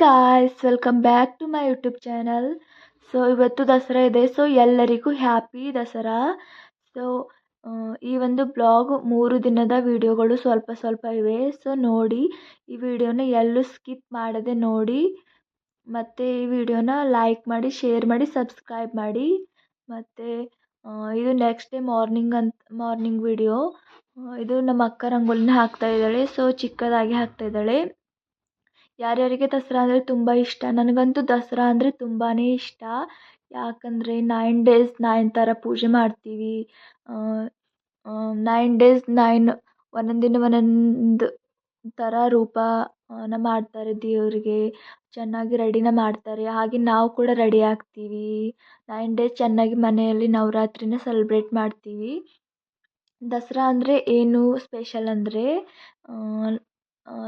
Guys, welcome back to my YouTube channel. So ಇವತ್ತು ದಸರಾ ಇದೆ. So ಎಲ್ಲರಿಗೂ ಹ್ಯಾಪಿ ದಸರಾ. ಸೊ ಈ ಒಂದು ಬ್ಲಾಗ್ 3 ದಿನದ ವಿಡಿಯೋಗಳು ಸ್ವಲ್ಪ ಸ್ವಲ್ಪ ಇವೆ. ಸೊ ನೋಡಿ, ಈ ವಿಡಿಯೋನ ಎಲ್ಲೂ ಸ್ಕಿಪ್ ಮಾಡದೆ ನೋಡಿ. ಮತ್ತು ಈ ವಿಡಿಯೋನ ಲೈಕ್ ಮಾಡಿ, ಶೇರ್ ಮಾಡಿ, ಸಬ್ಸ್ಕ್ರೈಬ್ ಮಾಡಿ. ಮತ್ತು ಇದು ನೆಕ್ಸ್ಟ್ ಡೇ ಮಾರ್ನಿಂಗ್ ವಿಡಿಯೋ. ಇದು ನಮ್ಮ ಅಕ್ಕ ರಂಗೋಲಿನ ಹಾಕ್ತಾ ಇದ್ದಾಳೆ. ಸೊ ಚಿಕ್ಕದಾಗಿ ಹಾಕ್ತಾ ಇದ್ದಾಳೆ. ಯಾರ್ಯಾರಿಗೆ ದಸರಾ ಅಂದರೆ ತುಂಬ ಇಷ್ಟ, ನನಗಂತೂ ದಸರಾ ಅಂದರೆ ತುಂಬಾ ಇಷ್ಟ. ಯಾಕಂದರೆ 9 ಡೇಸ್ 9 ಥರ ಪೂಜೆ ಮಾಡ್ತೀವಿ. 9 ಡೇಸ್ 9 ಒಂದೊಂದು ದಿನ ಒಂದೊಂದು ಥರ ರೂಪನ ಮಾಡ್ತಾರೆ ದೇವರಿಗೆ. ಚೆನ್ನಾಗಿ ರೆಡಿನ ಮಾಡ್ತಾರೆ. ಹಾಗೆ ನಾವು ಕೂಡ ರೆಡಿ ಆಗ್ತೀವಿ. 9 ಡೇಸ್ ಚೆನ್ನಾಗಿ ಮನೆಯಲ್ಲಿ ನವರಾತ್ರಿನ ಸೆಲೆಬ್ರೇಟ್ ಮಾಡ್ತೀವಿ. ದಸರಾ ಅಂದರೆ ಏನು ಸ್ಪೆಷಲ್ ಅಂದರೆ,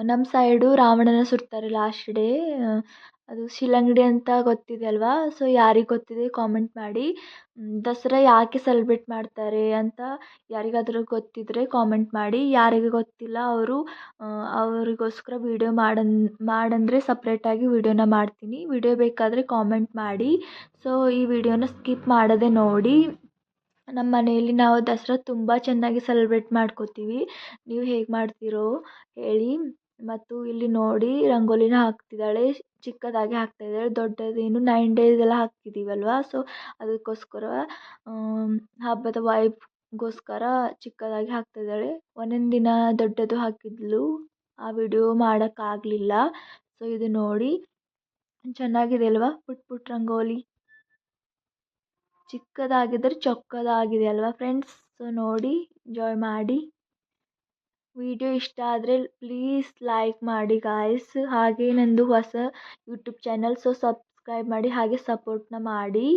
ನಮ್ಮ ಸೈಡು ರಾವಣನ ಸುಡ್ತಾರೆ ಲಾಸ್ಟ್ ಡೇ. ಅದು ಶಿಲಂಗಡಿ ಅಂತ ಗೊತ್ತಿದೆ ಅಲ್ವಾ? ಸೊ ಯಾರಿಗೆ ಗೊತ್ತಿದೆ ಕಾಮೆಂಟ್ ಮಾಡಿ. ದಸರಾ ಯಾಕೆ ಸೆಲೆಬ್ರೇಟ್ ಮಾಡ್ತಾರೆ ಅಂತ ಯಾರಿಗಾದರೂ ಗೊತ್ತಿದ್ದರೆ ಕಾಮೆಂಟ್ ಮಾಡಿ. ಯಾರಿಗೆ ಗೊತ್ತಿಲ್ಲ ಅವರು ಅವರಿಗೋಸ್ಕರ ವಿಡಿಯೋ ಮಾಡಂದರೆ ಸಪ್ರೇಟಾಗಿ ವಿಡಿಯೋನ ಮಾಡ್ತೀನಿ. ವಿಡಿಯೋ ಬೇಕಾದರೆ ಕಾಮೆಂಟ್ ಮಾಡಿ. ಸೊ ಈ ವಿಡಿಯೋನ ಸ್ಕಿಪ್ ಮಾಡದೆ ನೋಡಿ. ನಮ್ಮ ಮನೆಯಲ್ಲಿ ನಾವು ದಸರಾ ತುಂಬ ಚೆನ್ನಾಗಿ ಸೆಲೆಬ್ರೇಟ್ ಮಾಡ್ಕೋತೀವಿ. ನೀವು ಹೇಗೆ ಮಾಡ್ತೀರೋ ಹೇಳಿ. ಮತ್ತು ಇಲ್ಲಿ ನೋಡಿ, ರಂಗೋಲಿನ ಹಾಕ್ತಿದ್ದಾಳೆ. ಚಿಕ್ಕದಾಗಿ ಹಾಕ್ತಾಯಿದ್ದಾಳೆ, ದೊಡ್ಡದೇನು 9 ಡೇಸ್ ಎಲ್ಲ ಹಾಕ್ತಿದ್ದೀವಲ್ವ. ಸೊ ಅದಕ್ಕೋಸ್ಕರ ಹಬ್ಬದ ವೈಬ್ಗೋಸ್ಕರ ಚಿಕ್ಕದಾಗಿ ಹಾಕ್ತಾಯಿದ್ದಾಳೆ. ಒಂದೊಂದು ದಿನ ದೊಡ್ಡದು ಹಾಕಿದ್ಲು, ಆ ವಿಡಿಯೋ ಮಾಡೋಕ್ಕಾಗಲಿಲ್ಲ. ಸೊ ಇದು ನೋಡಿ, ಚೆನ್ನಾಗಿದೆ ಅಲ್ವಾ? ಪುಟ್ ಪುಟ್ ರಂಗೋಲಿ ಚಿಕ್ಕದಾಗಿದ್ದರೆ ಚೊಕ್ಕದಾಗಿದೆ ಅಲ್ವಾ ಫ್ರೆಂಡ್ಸ್? ಸೊ ನೋಡಿ, ಎಂಜಾಯ್ ಮಾಡಿ. ವಿಡಿಯೋ ಇಷ್ಟ ಆದರೆ ಪ್ಲೀಸ್ ಲೈಕ್ ಮಾಡಿ ಗಾಯ್ಸ್. ಹಾಗೆ ನಂದು ಹೊಸ ಯೂಟ್ಯೂಬ್ ಚಾನಲ್, ಸೊ ಸಬ್ಸ್ಕ್ರೈಬ್ ಮಾಡಿ, ಹಾಗೆ ಸಪೋರ್ಟ್ನ ಮಾಡಿ.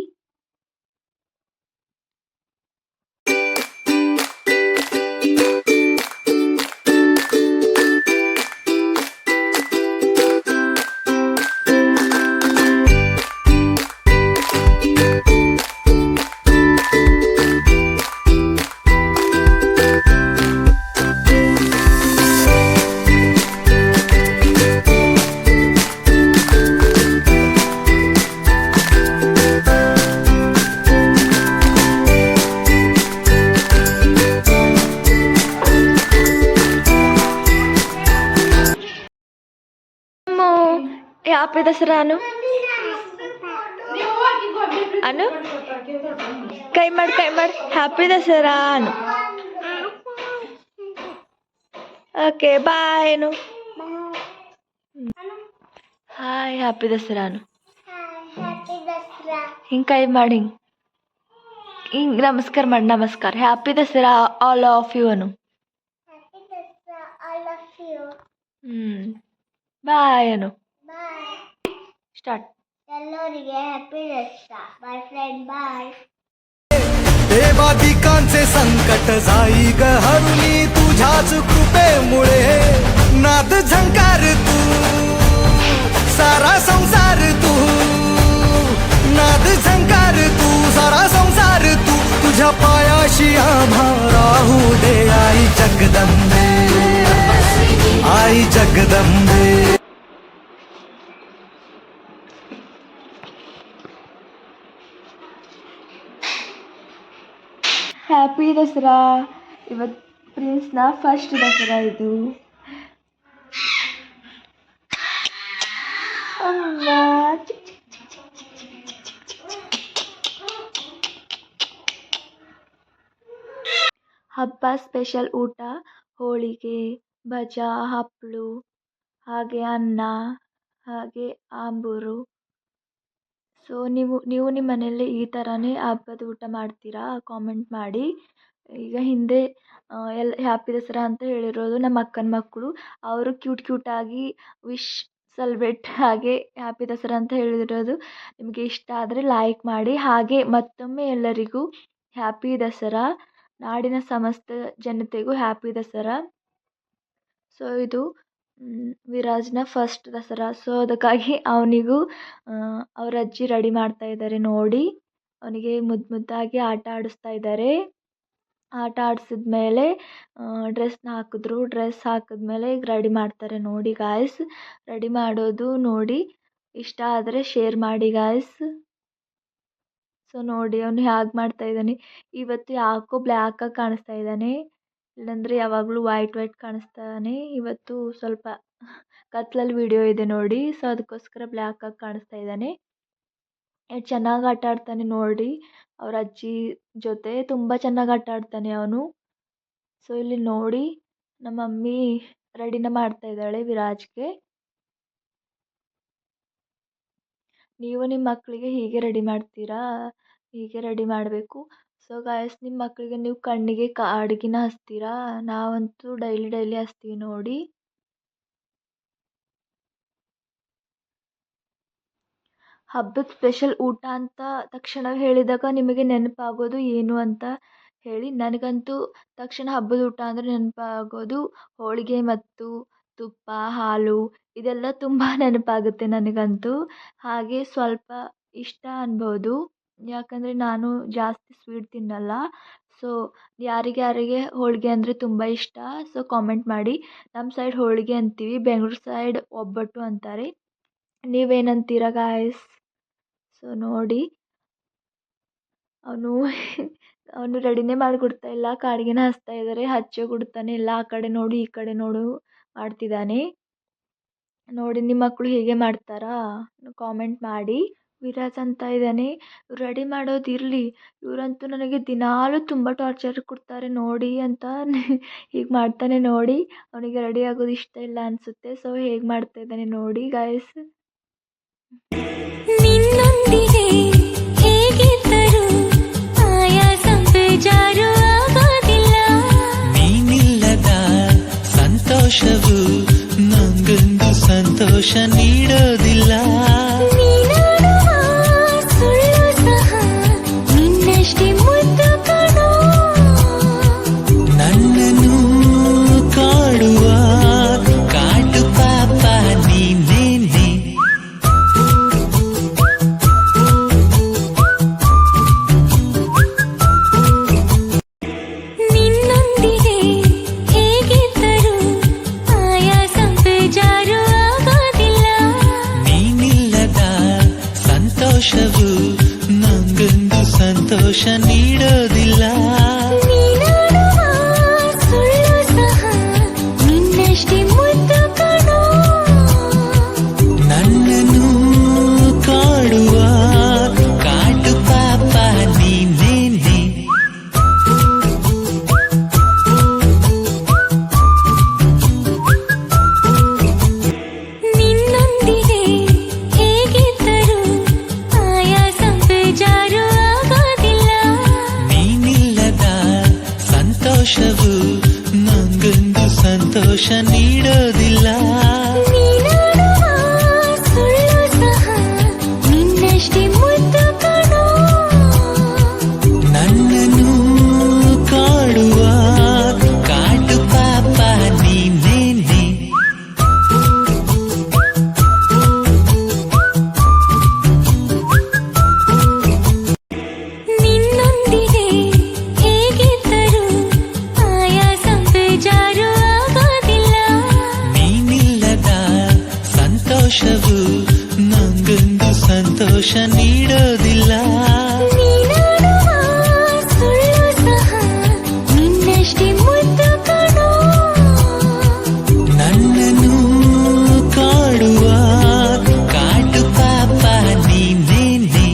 ಹ್ಯಾಪಿ ದಸರಾ ಅನು. ಕೈ ಮಾಡಿ happy Dasara Anu. Okay bye Anu. Hi, happy Dasara Anu. ಹಿಂಗೆ ಕೈ ಮಾಡಿ, ಹಿಂಗೆ ನಮಸ್ಕಾರ ಮಾಡಿ. ನಮಸ್ಕಾರ. Happy Dasara all of you Anu. Bye Anu. Start. ಎಲ್ಲರಿಗೆ happy Dasara. Bye friend, bye. देवादिकांचे संकट जाई ग हरुनी तुझ्याच कृपेमुळे. नाद झंकार तू, सारा संसार तू. नाद झंकार तू, सारा संसार तू. तुझ्या पायाशी आम्हा राहू दे आई जगदंबे, आई जगदंबे. ಹ್ಯಾಪಿ ದಸರಾ. ಇವತ್ತು ಪ್ರಿನ್ಸ್ನ ಫಸ್ಟ್ ದಸರಾ ಇದು. ಹಬ್ಬ ಸ್ಪೆಷಲ್ ಊಟ: ಹೋಳಿಗೆ, ಭಜಾ, ಹಪ್ಪಳು, ಹಾಗೆ ಅನ್ನ, ಹಾಗೆ ಆಂಬೂರು. ಸೊ ನೀವು ನಿಮ್ಮ ಮನೆಯಲ್ಲಿ ಈ ಥರನೇ ಹಬ್ಬದ ಊಟ ಮಾಡ್ತೀರಾ? ಕಾಮೆಂಟ್ ಮಾಡಿ. ಈಗ ಹಿಂದೆ ಹ್ಯಾಪಿ ದಸರಾ ಅಂತ ಹೇಳಿರೋದು ನಮ್ಮ ಅಕ್ಕನ ಮಕ್ಕಳು. ಅವರು ಕ್ಯೂಟಾಗಿ ವಿಶ್ ಸೆಲೆಬ್ರೇಟ್ ಹಾಗೆ ಹ್ಯಾಪಿ ದಸರಾ ಅಂತ ಹೇಳಿರೋದು. ನಿಮಗೆ ಇಷ್ಟ ಆದರೆ ಲೈಕ್ ಮಾಡಿ. ಹಾಗೆ ಮತ್ತೊಮ್ಮೆ ಎಲ್ಲರಿಗೂ ಹ್ಯಾಪಿ ದಸರಾ. ನಾಡಿನ ಸಮಸ್ತ ಜನತೆಗೂ ಹ್ಯಾಪಿ ದಸರಾ. ಸೊ ಇದು ವಿರಾಜ್ನ ಫಸ್ಟ್ ದಸರಾ. ಸೊ ಅದಕ್ಕಾಗಿ ಅವನಿಗೂ ಅವ್ರ ಅಜ್ಜಿ ರೆಡಿ ಮಾಡ್ತಾ ಇದ್ದಾರೆ ನೋಡಿ. ಅವನಿಗೆ ಮುದ್ದಾಗಿ ಆಟ ಆಡಿಸ್ತಾ ಇದ್ದಾರೆ. ಆಟ ಆಡಿಸಿದ್ಮೇಲೆ ಡ್ರೆಸ್ನ ಹಾಕಿದ್ರು. ಡ್ರೆಸ್ ಹಾಕಿದ್ಮೇಲೆ ಈಗ ರೆಡಿ ಮಾಡ್ತಾರೆ ನೋಡಿ ಗಾಯ್ಸ್. ರೆಡಿ ಮಾಡೋದು ನೋಡಿ. ಇಷ್ಟ ಆದರೆ ಶೇರ್ ಮಾಡಿ ಗಾಯ್ಸ್. ಸೊ ನೋಡಿ ಅವನು ಹೇಗೆ ಮಾಡ್ತಾ ಇದ್ದಾನೆ. ಇವತ್ತು ಯಾಕೋ ಬ್ಲ್ಯಾಕಾಗಿ ಕಾಣಿಸ್ತಾ ಇದ್ದಾನೆ, ಇಲ್ಲಾಂದರೆ ಯಾವಾಗಲೂ ವೈಟ್ ಕಾಣಿಸ್ತಾನೆ. ಇವತ್ತು ಸ್ವಲ್ಪ ಕತ್ಲಲ್ಲಿ ವಿಡಿಯೋ ಇದೆ ನೋಡಿ, ಸೊ ಅದಕ್ಕೋಸ್ಕರ ಬ್ಲ್ಯಾಕಾಗಿ ಕಾಣಿಸ್ತಾ ಇದ್ದಾನೆ. ಎಷ್ಟು ಚೆನ್ನಾಗಿ ಆಟ ಆಡ್ತಾನೆ ನೋಡಿ ಅವ್ರ ಅಜ್ಜಿ ಜೊತೆ, ತುಂಬ ಚೆನ್ನಾಗಿ ಆಟ ಆಡ್ತಾನೆ ಅವನು. ಸೊ ಇಲ್ಲಿ ನೋಡಿ ನಮ್ಮ ಮಮ್ಮಿ ರೆಡಿನ ಮಾಡ್ತಾ ಇದ್ದಾಳೆ ವಿರಾಜ್ಗೆ. ನೀವು ನಿಮ್ಮ ಮಕ್ಕಳಿಗೆ ಹೀಗೆ ರೆಡಿ ಮಾಡ್ತೀರಾ? ಹೀಗೆ ರೆಡಿ ಮಾಡಬೇಕು. ಸೊ ಗಾಯ್ಸ್, ನಿಮ್ಮ ಮಕ್ಕಳಿಗೆ ನೀವು ಕಣ್ಣಿಗೆ ಕಾಡಿಗೆನ ಹಚ್ತೀರಾ? ನಾವಂತೂ ಡೈಲಿ ಹಚ್ತೀವಿ ನೋಡಿ. ಹಬ್ಬದ ಸ್ಪೆಷಲ್ ಊಟ ಅಂತ ತಕ್ಷಣ ಹೇಳಿದಾಗ ನಿಮಗೆ ನೆನಪಾಗೋದು ಏನು ಅಂತ ಹೇಳಿ. ನನಗಂತೂ ತಕ್ಷಣ ಹಬ್ಬದ ಊಟ ಅಂದರೆ ನೆನಪಾಗೋದು ಹೋಳಿಗೆ ಮತ್ತು ತುಪ್ಪ, ಹಾಲು, ಇದೆಲ್ಲ ತುಂಬ ನೆನಪಾಗುತ್ತೆ ನನಗಂತೂ. ಹಾಗೆ ಸ್ವಲ್ಪ ಇಷ್ಟ ಅನ್ಬೋದು, ಯಾಕಂದರೆ ನಾನು ಜಾಸ್ತಿ ಸ್ವೀಟ್ ತಿನ್ನಲ್ಲ. ಸೊ ಯಾರಿಗೆ ಹೋಳಿಗೆ ಅಂದರೆ ತುಂಬ ಇಷ್ಟ, ಸೊ ಕಾಮೆಂಟ್ ಮಾಡಿ. ನಮ್ಮ ಸೈಡ್ ಹೋಳಿಗೆ ಅಂತೀವಿ, ಬೆಂಗಳೂರು ಸೈಡ್ ಒಬ್ಬಟ್ಟು ಅಂತಾರೆ. ನೀವೇನಂತೀರ ಗಾಯ್ಸ್? ಸೊ ನೋಡಿ ಅವನು ಅವನು ರೆಡಿನೇ ಮಾಡಿಕೊಡ್ತಾ ಇಲ್ಲ, ಕಾಡಿಗೆನ ಹಚ್ತಾ ಇದ್ದಾರೆ. ಹಚ್ಚೇ ಕೊಡ್ತಾನೆ ಇಲ್ಲ, ಆ ಕಡೆ ನೋಡು ಈ ಕಡೆ ನೋಡು ಮಾಡ್ತಿದ್ದಾನೆ ನೋಡಿ. ನಿಮ್ಮ ಮಕ್ಕಳು ಹೀಗೆ ಮಾಡ್ತಾರಾ? ಕಾಮೆಂಟ್ ಮಾಡಿ. ವಿರಾಜ್ ಅಂತ ಇದ್ದಾನೆ, ರೆಡಿ ಮಾಡೋದಿರಲಿ, ಇವರಂತೂ ನನಗೆ ದಿನಾಲೂ ತುಂಬ ಟಾರ್ಚರ್ ಕೊಡ್ತಾರೆ ನೋಡಿ ಅಂತ ಹೀಗೆ ಮಾಡ್ತಾನೆ ನೋಡಿ. ಅವನಿಗೆ ರೆಡಿ ಆಗೋದು ಇಷ್ಟ ಇಲ್ಲ ಅನಿಸುತ್ತೆ. ಸೊ ಹೇಗೆ ಮಾಡ್ತಾ ಇದ್ದಾನೆ ನೋಡಿ ಗಾಯ್ಸ್. ನಿನ್ನೊಂದಿಗೆ ಹೇಗಿದ್ದರೂ ಆಯಾಸ ಬೇಜಾರು ಆಗೋದಿಲ್ಲ. ನೀನಿಲ್ಲದ ಸಂತೋಷವು ನಂಗೊಂದು ಸಂತೋಷ ನೀಡೋದಿಲ್ಲ. ನೀನಾಡುವ ಸುಳ್ಳು ಸಹ ನಿನ್ನಷ್ಟೇ ಮುದ್ದು ಕಾಣೋ. ನನ್ನನ್ನು ಕಾಡುವ ಕಾಡು ಪಾಪ ನೀನೇನೆ. ನಿನ್ನೊಂದಿಗೆ ಹೇಗಿದ್ದರೂ ಆಯಾಸ ಬೇಜಾರು ಆಗೋದಿಲ್ಲ. ನೀನಿಲ್ಲದ ಸಂತೋಷವು ನಂಗೊಂದು ಸಂತೋಷ ನೀಡೋದಿಲ್ಲ. ನೀನಾಡುವ ಸುಳ್ಳು ಸಹ ನಿನ್ನಷ್ಟೇ ಮುದ್ದು ಕಾಣೋ. ನನ್ನನ್ನು ಕಾಡುವ ಕಾಡು ಪಾಪ ನೀನೇನೆ. ನಿನ್ನೊಂದಿಗೆ ಹೇಗಿದ್ದರೂ ಆಯಾಸ ಬೇಜಾರು ಆಗೋದಿಲ್ಲ. ನೀನಿಲ್ಲದ ಸಂತೋಷವು ನಂಗೊಂದು ಸಂತೋಷ ನೀಡೋದಿಲ್ಲ. ನೀನಾಡುವ ಸುಳ್ಳು ಸಹ ನಿನ್ನಷ್ಟೇ ಮುದ್ದು ಕಾಣೋ. ನನ್ನನ್ನು ಕಾಡುವ ಕಾಡು ಪಾಪ ನೀನೇನೆ. ನಿನ್ನೊಂದಿಗೆ ಹೇಗಿದ್ದರೂ ಆಯಾಸ ಬೇಜಾರು ಆಗೋದಿಲ್ಲ. ನೀನಿಲ್ಲದ ಸಂತೋಷವು ನಂಗೊಂದು ಸಂತೋಷ ನೀಡೋದಿಲ್ಲ. ನೀನಾಡುವ ಸುಳ್ಳು ಸಹ ನಿನ್ನಷ್ಟೇ ಮುದ್ದು ಕಾಣೋ. ನನ್ನನ್ನು ಕಾಡುವ ಕಾಡು ಪಾಪ ನೀನೇನೆ.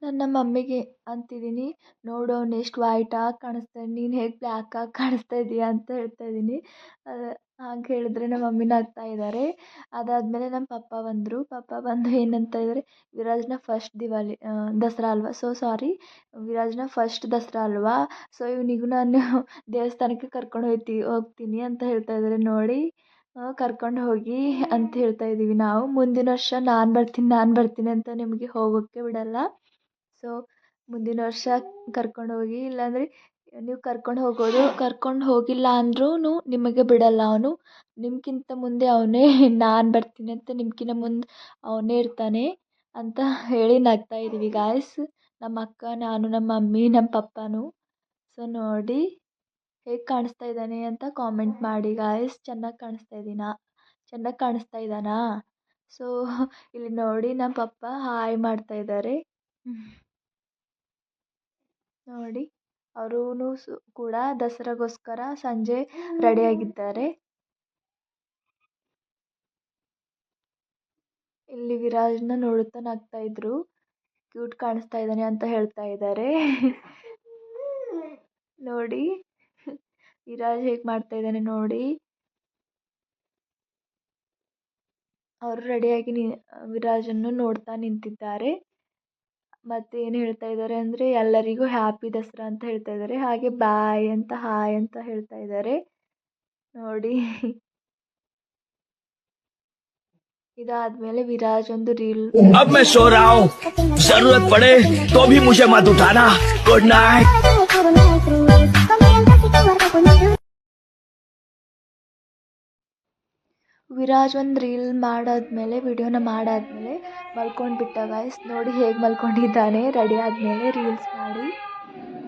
ನನ್ನ ಮಮ್ಮಿಗೆ ಅಂತಿದ್ದೀನಿ, ನೋಡು ಅವ್ನು ಎಷ್ಟು ವೈಟಾಗಿ ಕಾಣಿಸ್ತಾನೆ, ನೀನು ಹೇಗೆ ಬ್ಲ್ಯಾಕಾಗಿ ಕಾಣಿಸ್ತಾ ಇದೀಯ ಅಂತ ಹೇಳ್ತಾ ಇದ್ದೀನಿ. ಹಾಗೆ ಹೇಳಿದ್ರೆ ನಮ್ಮ ಮಮ್ಮಿ ನಗ್ತಾ ಇದ್ದಾರೆ. ಅದಾದಮೇಲೆ ನಮ್ಮ ಪಪ್ಪ ಬಂದರು. ಪಪ್ಪ ಬಂದು ಏನಂತ ಇದ್ದಾರೆ, ವಿರಾಜ್ನ ಫಸ್ಟ್ ದಸರಾ ಅಲ್ವಾ, ಸೊ ಸಾರಿ, ವಿರಾಜ್ನ ಫಸ್ಟ್ ದಸರಾ ಅಲ್ವಾ, ಸೊ ಇವನಿಗೂ ನಾನು ದೇವಸ್ಥಾನಕ್ಕೆ ಕರ್ಕೊಂಡು ಹೋಗ್ತೀನಿ ಅಂತ ಹೇಳ್ತಾ ಇದ್ದಾರೆ ನೋಡಿ. ಕರ್ಕೊಂಡು ಹೋಗಿ ಅಂತ ಹೇಳ್ತಾ ಇದ್ದೀವಿ ನಾವು. ಮುಂದಿನ ವರ್ಷ ನಾನು ಬರ್ತೀನಿ ಅಂತ ನಿಮಗೆ ಹೋಗೋಕ್ಕೆ ಬಿಡಲ್ಲ. ಸೊ ಮುಂದಿನ ವರ್ಷ ಕರ್ಕೊಂಡು ಹೋಗಿ, ಇಲ್ಲಾಂದರೆ ನೀವು ಕರ್ಕೊಂಡು ಹೋಗಿಲ್ಲ ಅಂದ್ರೂ ನಿಮಗೆ ಬಿಡಲ್ಲ ಅವನು. ನಿಮ್ಗಿಂತ ಮುಂದೆ ಅವನೇ ನಾನು ಬರ್ತೀನಿ ಅಂತ ನಿಮ್ಗಿಂತ ಮುಂದೆ ಅವನೇ ಇರ್ತಾನೆ ಅಂತ ಹೇಳಿ ನಗ್ತಾ ಇದ್ದೀವಿ ಗಾಯ್ಸ್. ನಮ್ಮ ಅಕ್ಕ, ನಾನು, ನಮ್ಮ ಮಮ್ಮಿ, ನಮ್ಮ ಪಪ್ಪನೂ. ಸೊ ನೋಡಿ ಹೇಗೆ ಕಾಣಿಸ್ತಾ ಇದ್ದಾನೆ ಅಂತ ಕಾಮೆಂಟ್ ಮಾಡಿ ಗಾಯ್ಸ್. ಚೆನ್ನಾಗಿ ಕಾಣಿಸ್ತಾ ಇದ್ದೀನಾ? ಚೆನ್ನಾಗಿ ಕಾಣಿಸ್ತಾ ಇದ್ದಾನಾ? ಸೊ ಇಲ್ಲಿ ನೋಡಿ ನಮ್ಮ ಪಪ್ಪ ಹಾಯ್ ಮಾಡ್ತಾ ಇದ್ದಾರೆ. ನೋಡಿ ಅವರೂ ಕೂಡ ದಸರಾಗೋಸ್ಕರ ಸಂಜೆ ರೆಡಿಯಾಗಿದ್ದಾರೆ. ಇಲ್ಲಿ ವಿರಾಜ್ನ ನೋಡುತ್ತಾ ನಗ್ತಾ ಇದ್ರು. ಕ್ಯೂಟ್ ಕಾಣಿಸ್ತಾ ಇದ್ದಾನೆ ಅಂತ ಹೇಳ್ತಾ ಇದ್ದಾರೆ. ನೋಡಿ ವಿರಾಜ್ ಹೇಗೆ ಮಾಡ್ತಾ ಇದ್ದಾನೆ ನೋಡಿ. ಅವರು ರೆಡಿಯಾಗಿ ವಿರಾಜನ್ನು ನೋಡ್ತಾ ನಿಂತಿದ್ದಾರೆ. ಮತ್ತೆ ಏನು ಹೇಳ್ತಾ ಇದ್ದಾರೆ ಅಂದರೆ ಎಲ್ಲರಿಗೂ ಹ್ಯಾಪಿ ದಸರಾ ಅಂತ ಹೇಳ್ತಾ ಇದ್ದಾರೆ. ಹಾಗೆ ಬಾಯ್ ಅಂತ ಹಾಯ್ ಅಂತ ಹೇಳ್ತಾ ಇದ್ದಾರೆ ನೋಡಿ. ಇದಾದ್ಮೇಲೆ ವಿರಾಜ್ ಒಂದು ರೀಲ್ अब मैं सो रहा हूँ, जरूरत पड़े तो भी मुझे मत उठाना. Good night. ವಿರಾಜ್ ಒಂದು ರೀಲ್ ಮಾಡಾದ್ಮೇಲೆ ವಿಡಿಯೋನ ಮಾಡಾದ್ಮೇಲೆ ಮಲ್ಕೊಂಡು ಬಿಟ್ಟ ಗಾಯ್ಸ್. ನೋಡಿ ಹೇಗೆ ಮಲ್ಕೊಂಡಿದ್ದಾನೆ ರೆಡಿ ಆದಮೇಲೆ ರೀಲ್ಸ್ ಮಾಡಿ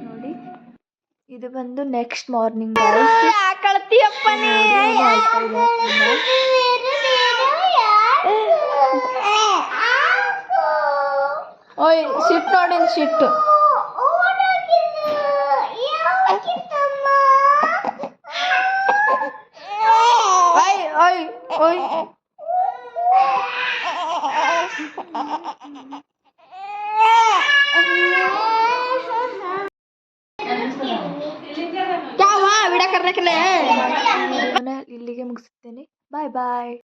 ನೋಡಿ. ಇದು ಬಂದು ನೆಕ್ಸ್ಟ್ ಮಾರ್ನಿಂಗ್ ಗಾಯ್ಸ್. ಓಯ್ ಶಿಫ್ಟ್ ನೋಡಿ ಶಿಫ್ಟ್. ಓಯ್ ಓಯ್ ಇಲ್ಲಿಗೆ ಮುಗಿಸುತ್ತೇನೆ. ಬಾಯ್ ಬಾಯ್.